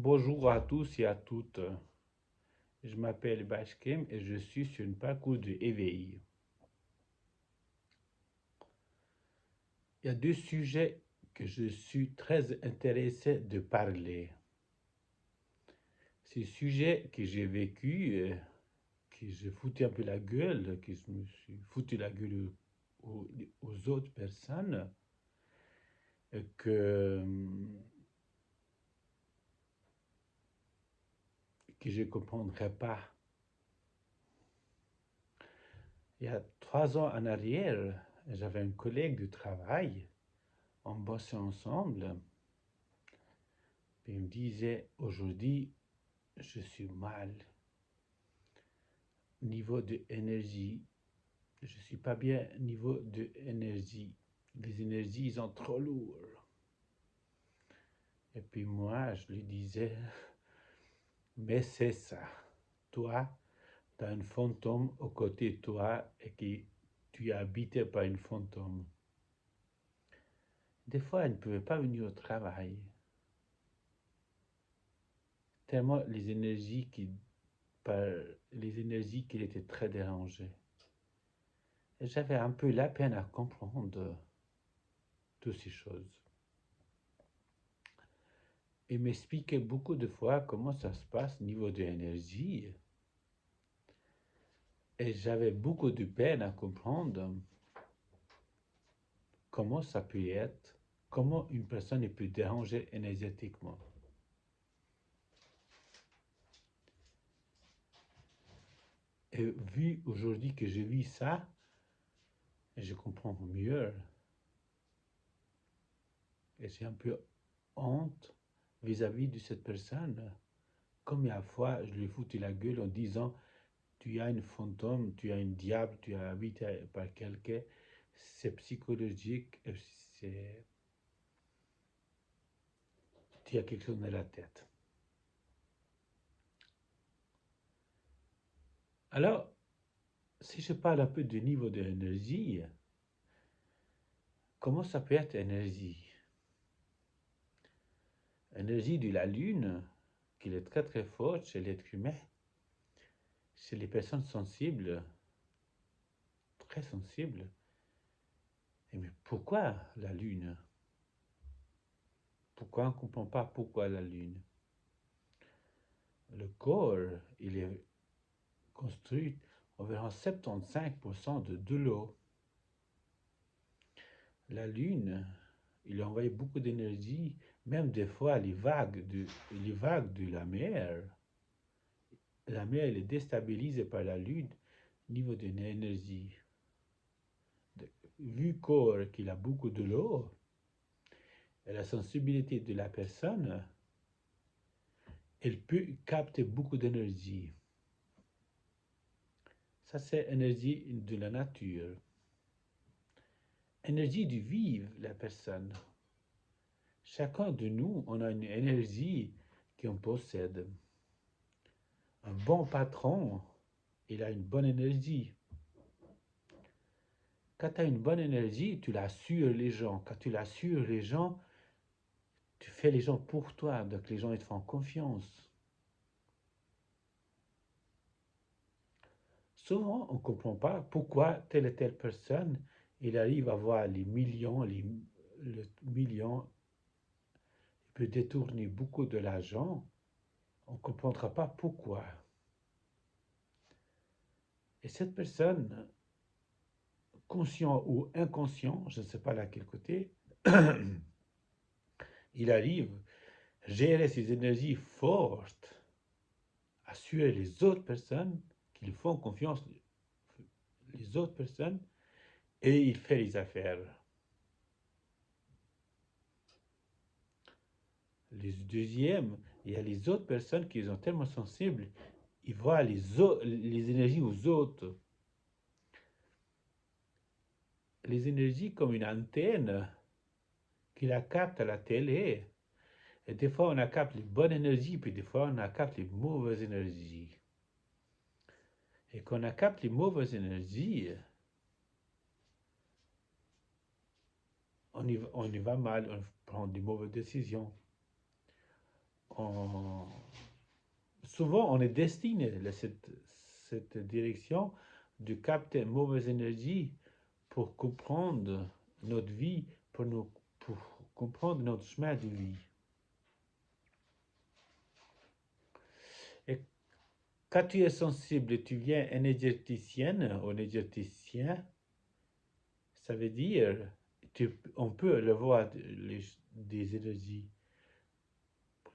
Bonjour à tous et à toutes. Je m'appelle Bashkem et je suis sur une parcours de éveil. Il y a deux sujets que je suis très intéressé de parler. Ces sujets que j'ai vécu, que j'ai foutu un peu la gueule, que je me suis foutu la gueule aux autres personnes, que, que je ne comprendrais pas. Il y a 3 ans en arrière, j'avais un collègue de travail, on bossait ensemble. Puis il me disait, aujourd'hui, je suis mal. Niveau de énergie, je suis pas bien niveau de énergie. Les énergies, ils sont trop lourds. Et puis moi, je lui disais, mais c'est ça. Toi, tu as un fantôme au côté de toi et que tu es habité par une fantôme. Des fois, elle ne pouvait pas venir au travail. Tellement par les énergies qu'il était très dérangé. Et j'avais un peu la peine à comprendre toutes ces choses. Il m'expliquait beaucoup de fois comment ça se passe au niveau de l'énergie. Et j'avais beaucoup de peine à comprendre comment ça peut être, comment une personne peut déranger énergétiquement. Et vu aujourd'hui que je vis ça, je comprends mieux. Et j'ai un peu honte vis-à-vis de cette personne. Combien de fois je lui ai foutu la gueule en disant tu as une fantôme, tu as un diable, tu es habité par quelqu'un, c'est psychologique, c'est, tu as quelque chose dans la tête. Alors, si je parle un peu du niveau de l'énergie, comment ça peut être énergie? Énergie de la Lune, qui est très très forte chez l'être humain, chez les personnes sensibles, très sensibles. Et mais pourquoi la Lune? Pourquoi on ne comprend pas pourquoi la Lune? Le corps, il est construit environ 75% de l'eau. La Lune, il a envoyé beaucoup d'énergie, même des fois les vagues de la mer elle est déstabilisée par la Lune au niveau de l'énergie. Vu corps qu'il a beaucoup de l'eau, et la sensibilité de la personne, elle peut capter beaucoup d'énergie. Ça, c'est énergie de la nature. Énergie du vivre, la personne. Chacun de nous, on a une énergie qu'on possède. Un bon patron, il a une bonne énergie. Quand tu as une bonne énergie, tu l'assures les gens. Quand tu l'assures les gens, tu fais les gens pour toi. Donc les gens ils te font confiance. Souvent, on ne comprend pas pourquoi telle et telle personne, il arrive à avoir les millions, le million, il peut détourner beaucoup de l'argent. On ne comprendra pas pourquoi. Et cette personne, conscient ou inconscient, je ne sais pas laquelle côté, il arrive à gérer ses énergies fortes, assurer les autres personnes qu'ils font confiance, les autres personnes, et il fait les affaires. Les deuxièmes, il y a les autres personnes qui sont tellement sensibles, ils voient les énergies aux autres. Les énergies comme une antenne qui la capte à la télé. Et des fois, on capte les bonnes énergies, puis des fois, on capte les mauvaises énergies. Et quand on capte les mauvaises énergies, on y va mal, on prend des mauvaises décisions. on- souvent on est destiné à cette direction de capter une mauvaise énergie pour comprendre notre vie, pour comprendre notre chemin de vie. Et quand tu es sensible et tu viens énergéticienne ou énergéticien, ça veut dire on peut le voir des énergies.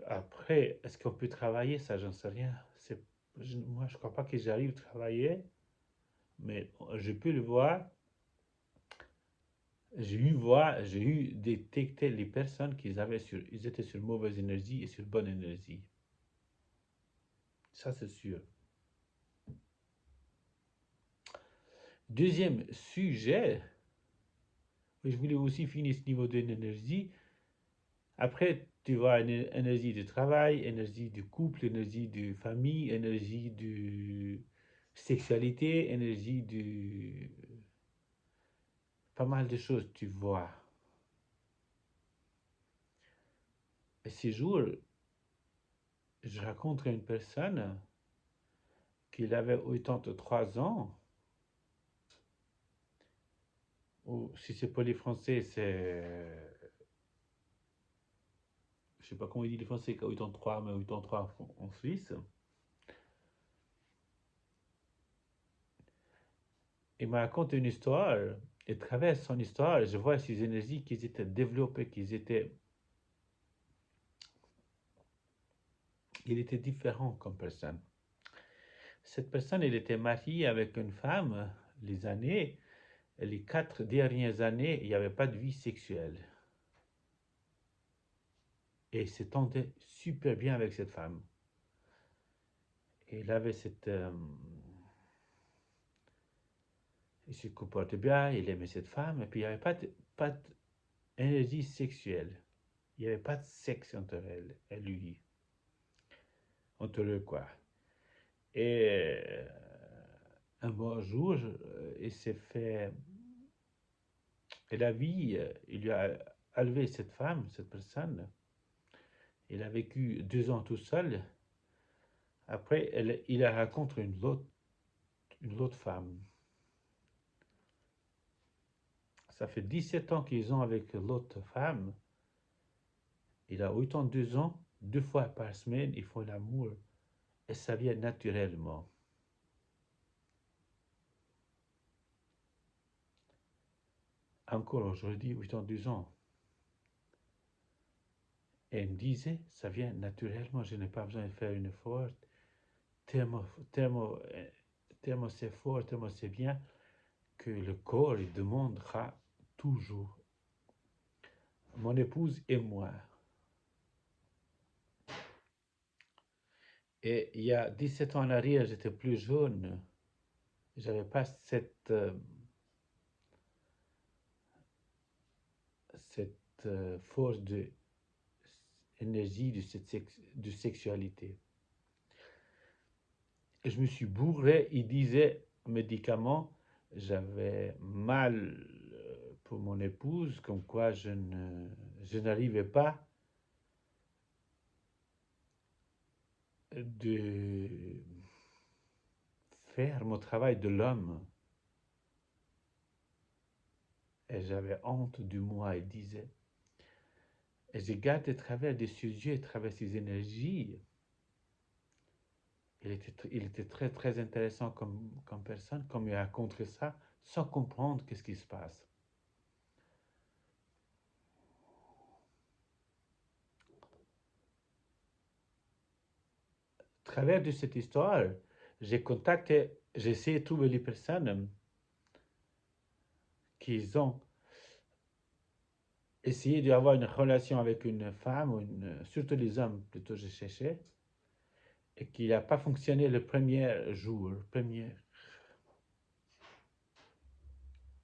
Après, est-ce qu'on peut travailler ça? J'en sais rien. Moi, je crois pas que j'arrive à travailler, mais je peux le voir. J'ai eu détecté les personnes ils étaient sur mauvaise énergie et sur bonne énergie. Ça, c'est sûr. Deuxième sujet, je voulais aussi finir ce niveau d'énergie. Après, tu vois énergie de travail, énergie du couple, énergie de famille, énergie de sexualité, énergie de pas mal de choses, tu vois. Et ces jours, je rencontre une personne qui avait 83 ans, ou si c'est pas les Français, je sais pas comment il dit les Français, 83, mais 83 en Suisse. Il me raconte une histoire, et à travers son histoire, je vois ces énergies qui étaient développées, il était différent comme personne. Cette personne, elle était mariée avec une femme, les 4 dernières années, il n'y avait pas de vie sexuelle. Et il s'entendait super bien avec cette femme. Et il avait il se comportait bien, il aimait cette femme, et puis il n'y avait pas d'énergie sexuelle. Il n'y avait pas de sexe entre elle et lui. Entre eux, quoi. Et un bon jour, il s'est fait. Et la vie, il lui a enlevé cette femme, cette personne. Il a vécu 2 ans tout seul. Après, il a rencontré une autre femme. Ça fait 17 ans qu'ils ont avec l'autre femme. Il a autant de 2 ans, 2 fois par semaine, ils font l'amour. Et ça vient naturellement. Encore aujourd'hui, 82 ans. Et il me disait, ça vient naturellement, je n'ai pas besoin de faire une effort. Tellement, tellement, tellement c'est fort, tellement c'est bien, que le corps il demandera toujours. Mon épouse et moi. Et il y a 17 ans en arrière, j'étais plus jeune. J'avais pas cette force de énergie, de sexualité. Et je me suis bourré, il disait médicaments, j'avais mal pour mon épouse, comme quoi je n'arrivais pas de faire mon travail de l'homme. Et j'avais honte de moi, il disait. Et je regarde à travers des sujets, à travers ces énergies. Il était très, très intéressant comme personne, comme il a raconté ça, sans comprendre qu'est-ce qui se passe. À travers de cette histoire, j'ai essayé de trouver les personnes qui ont essayé d'avoir une relation avec une femme, surtout les hommes, plutôt je cherchais, et qui n'a pas fonctionné le premier jour.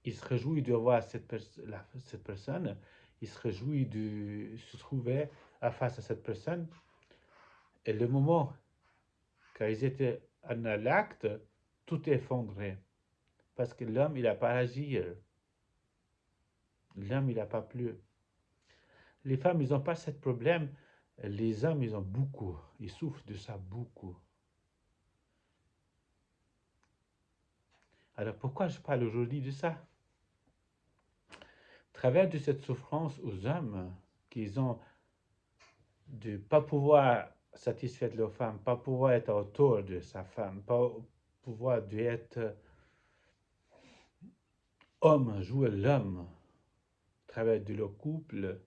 Il se réjouit de voir cette personne, il se réjouit de se trouver face à cette personne, et le moment quand ils étaient en l'acte, tout est effondré, parce que l'homme, il n'a pas agi, l'homme, il n'a pas plu. Les femmes, ils n'ont pas ce problème Les hommes, ils ont beaucoup, ils souffrent de ça beaucoup. Alors pourquoi je parle aujourd'hui de ça? À travers de cette souffrance aux hommes qu'ils ont de ne pas pouvoir satisfaire leur femme, pas pouvoir être autour de sa femme, pas pouvoir être homme, jouer l'homme à travers de leur couple,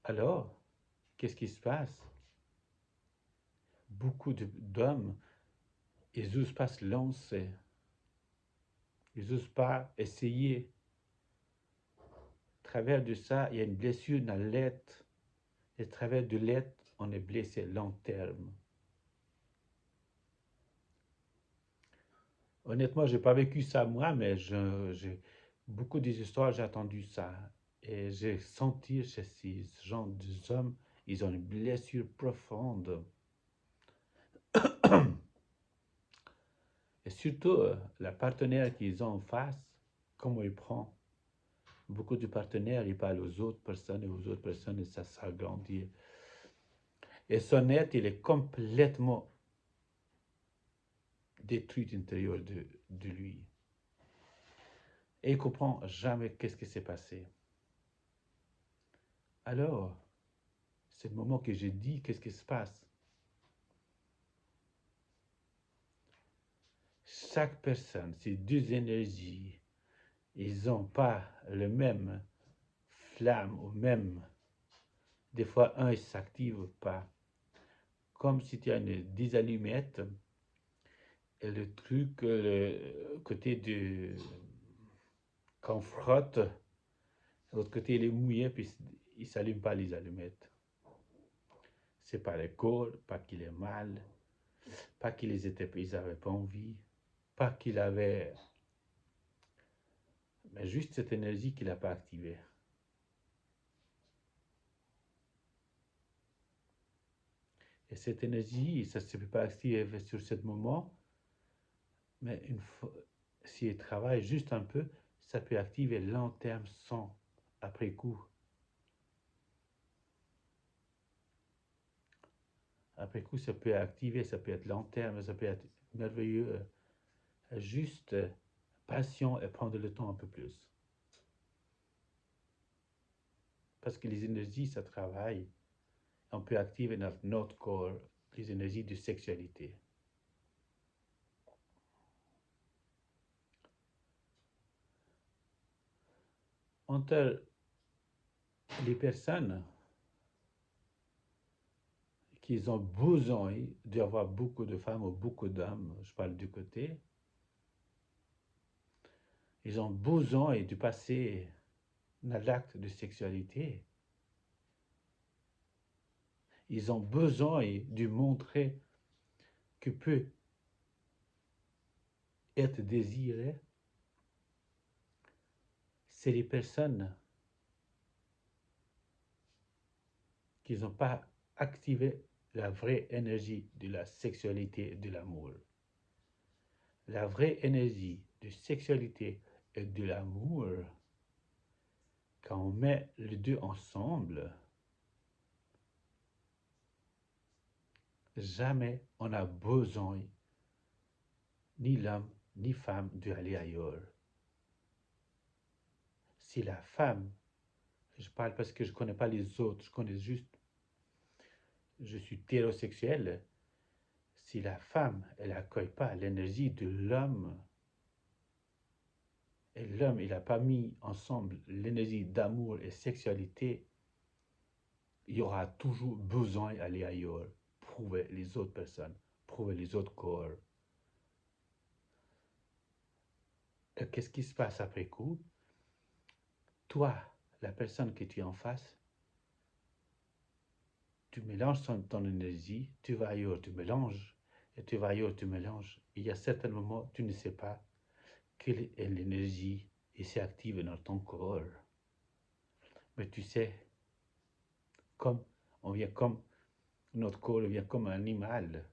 alors, qu'est-ce qui se passe? Beaucoup d'hommes, ils n'osent pas se lancer, ils n'osent pas essayer. À travers de ça, il y a une blessure dans l'être, et à travers de l'être, on est blessé long terme. Honnêtement, je n'ai pas vécu ça moi, mais j'ai beaucoup des histoires, j'ai entendu ça. Et j'ai senti chez ces gens d'hommes, ils ont une blessure profonde. Et surtout, la partenaire qu'ils ont en face, comment il prend. Beaucoup de partenaires, ils parlent aux autres personnes et aux autres personnes et ça s'agrandit. Et son être, il est complètement détruit à l'intérieur de lui. Et il ne comprend jamais qu'est-ce qui s'est passé. Alors, c'est le moment que j'ai dit qu'est-ce qui se passe. Chaque personne, ces deux énergies, ils n'ont pas le même flamme ou même. Des fois, un, il ne s'active pas. Comme si tu as des allumettes et le truc, le côté de. Quand on frotte, l'autre côté il est mouillé, puis il ne s'allume pas les allumettes. C'est pas le corps, pas qu'il est mal, pas qu'ils n'avaient pas envie, pas qu'il avait. Mais juste cette énergie qu'il n'a pas activée. Et cette énergie, ça ne se peut pas activer sur ce moment, mais une fois, si elle travaille juste un peu, ça peut activer long terme sans après coup. Après coup, ça peut activer, ça peut être long terme, ça peut être merveilleux. Juste patient et prendre le temps un peu plus. Parce que les énergies, ça travaille. On peut activer notre corps les énergies de sexualité. Entre les personnes qui ont besoin d'avoir beaucoup de femmes ou beaucoup d'hommes, je parle du côté, ils ont besoin de passer dans l'acte de sexualité. Ils ont besoin de montrer que peut être désiré. C'est les personnes qui n'ont pas activé la vraie énergie de la sexualité et de l'amour. La vraie énergie de sexualité et de l'amour, quand on met les deux ensemble, jamais on a besoin, ni l'homme ni femme, d'aller ailleurs. Si la femme, je parle parce que je ne connais pas les autres, je connais juste, je suis hétérosexuel, si la femme, elle n'accueille pas l'énergie de l'homme, et l'homme, il n'a pas mis ensemble l'énergie d'amour et sexualité, il y aura toujours besoin d'aller ailleurs, prouver les autres personnes, prouver les autres corps. Et qu'est-ce qui se passe après coup? Toi, la personne que tu es en face, tu mélanges ton énergie, tu vas ailleurs, tu mélanges, et tu vas ailleurs, tu mélanges. Il y a certains moments, tu ne sais pas quelle est l'énergie qui s'active dans ton corps. Mais tu sais, comme on vient comme notre corps vient comme un animal,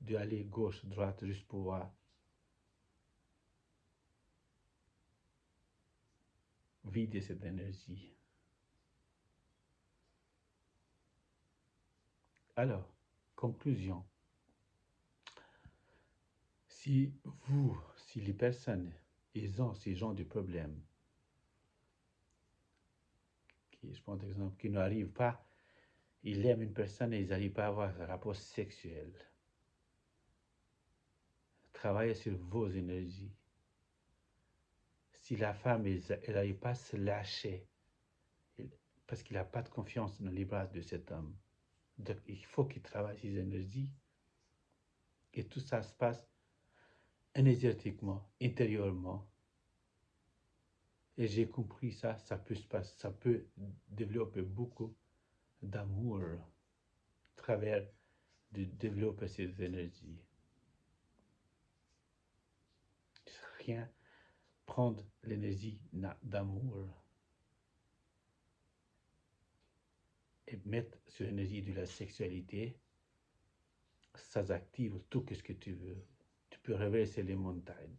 d'aller gauche, droite, juste pour voir, vider cette énergie. Alors, conclusion. Si les personnes, ils ont ces genres de problèmes, je prends l'exemple, qui n'arrivent pas, ils aiment une personne et ils n'arrivent pas à avoir un rapport sexuel. Travaillez sur vos énergies. Si la femme, elle n'arrive pas à se lâcher, parce qu'il n'a pas de confiance dans les bras de cet homme, donc il faut qu'il travaille ses énergies, et tout ça se passe énergétiquement, intérieurement. Et j'ai compris ça, ça peut se passer, ça peut développer beaucoup d'amour à travers de développer ces énergies. Rien, prendre l'énergie d'amour et mettre sur l'énergie de la sexualité, ça active tout ce que tu veux. Tu peux renverser les montagnes.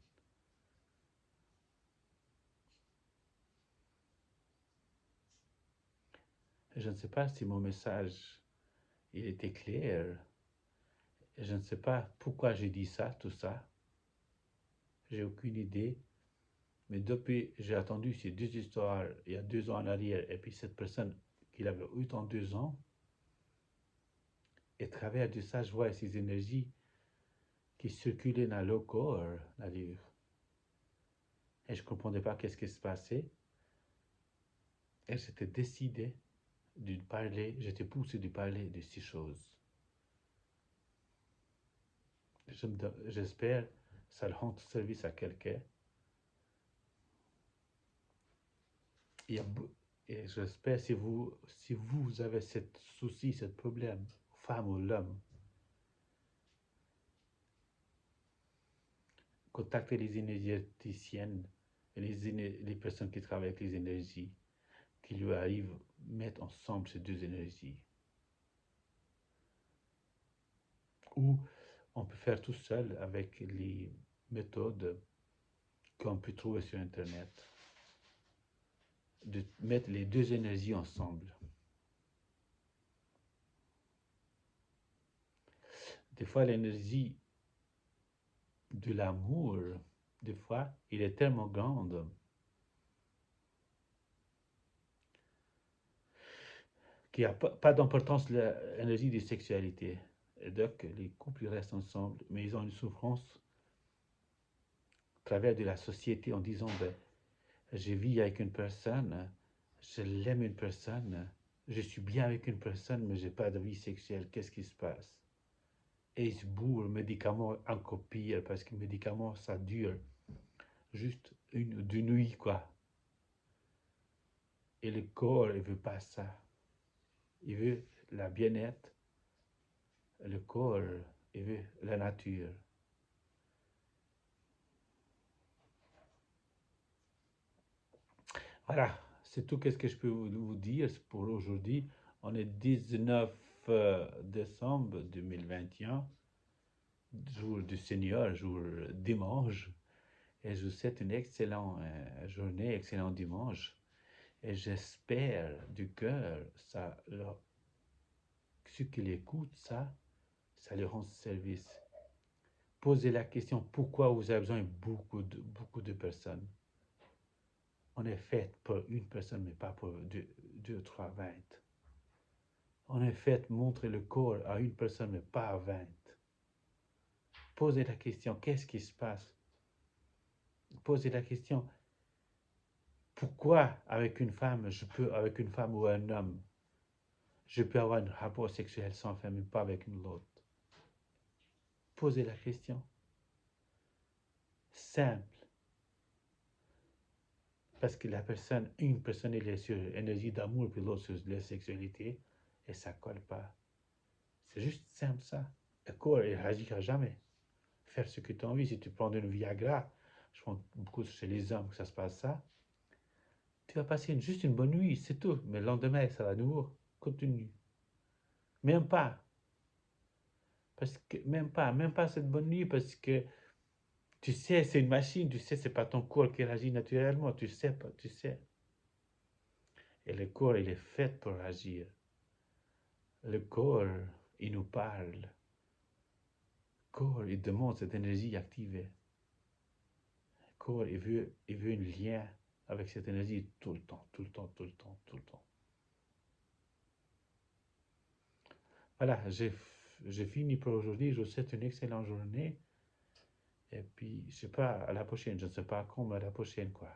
Je ne sais pas si mon message il était clair. Je ne sais pas pourquoi j'ai dit ça, tout ça. J'ai aucune idée. Mais depuis, j'ai attendu ces deux histoires il y a 2 ans en arrière, et puis cette personne qui avait 82 ans, et à travers de ça, je vois ces énergies qui circulaient dans le corps, dans les... et je ne comprenais pas qu'est-ce qui se passait. Et j'étais décidé de parler, j'étais poussé de parler de ces choses. J'espère que ça rend service à quelqu'un. Et, et j'espère si vous avez ce souci, ce problème, femme ou l'homme, contactez les énergéticiennes et les personnes qui travaillent avec les énergies, qui lui arrivent à mettre ensemble ces deux énergies. Ou on peut faire tout seul avec les méthodes qu'on peut trouver sur Internet, de mettre les deux énergies ensemble. Des fois, l'énergie de l'amour, des fois, il est tellement grande qu'il n'y a pas d'importance l'énergie de sexualité. Et donc, les couples restent ensemble, mais ils ont une souffrance à travers de la société en disant, ben, je vis avec une personne, je l'aime une personne, je suis bien avec une personne, mais je n'ai pas de vie sexuelle, qu'est-ce qui se passe? Et ils se bourrent, médicaments encore pire, parce que les médicaments, ça dure juste 2 nuits, quoi. Et le corps, il ne veut pas ça. Il veut la bien-être. Le corps, il veut la nature. Voilà, c'est tout ce que je peux vous dire pour aujourd'hui. On est 19 décembre 2021, jour du Seigneur, jour dimanche. Et je vous souhaite une excellente journée, excellent dimanche. Et j'espère du cœur, ceux qui l'écoutent, ça leur rend service. Posez la question, pourquoi vous avez besoin de beaucoup de personnes? On est fait pour une personne, mais pas pour deux, 3, 20. On est fait montrer le corps à une personne, mais pas à 20. Posez la question, qu'est-ce qui se passe? Posez la question, pourquoi avec une femme, avec une femme ou un homme, je peux avoir un rapport sexuel sans femme, mais pas avec une autre? Posez la question. Simple. Parce que une personne, elle est sur l'énergie d'amour, puis l'autre sur la sexualité, et ça ne colle pas. C'est juste simple ça. Le corps, il réagira jamais. Faire ce que tu as envie. Si tu prends une Viagra, je pense beaucoup chez les hommes que ça se passe ça, tu vas passer juste une bonne nuit, c'est tout. Mais le lendemain, ça va à nouveau continuer. Même pas. Parce que, même pas cette bonne nuit, parce que tu sais, c'est une machine, tu sais, c'est pas ton corps qui réagit naturellement, tu sais pas, tu sais. Et le corps, il est fait pour agir. Le corps, il nous parle. Le corps, il demande cette énergie activée. Le corps, il veut un lien avec cette énergie tout le temps, tout le temps, tout le temps, tout le temps. Voilà, j'ai fini pour aujourd'hui. Je vous souhaite une excellente journée. Et puis, je sais pas, à la prochaine. Je ne sais pas quand, mais à la prochaine, quoi.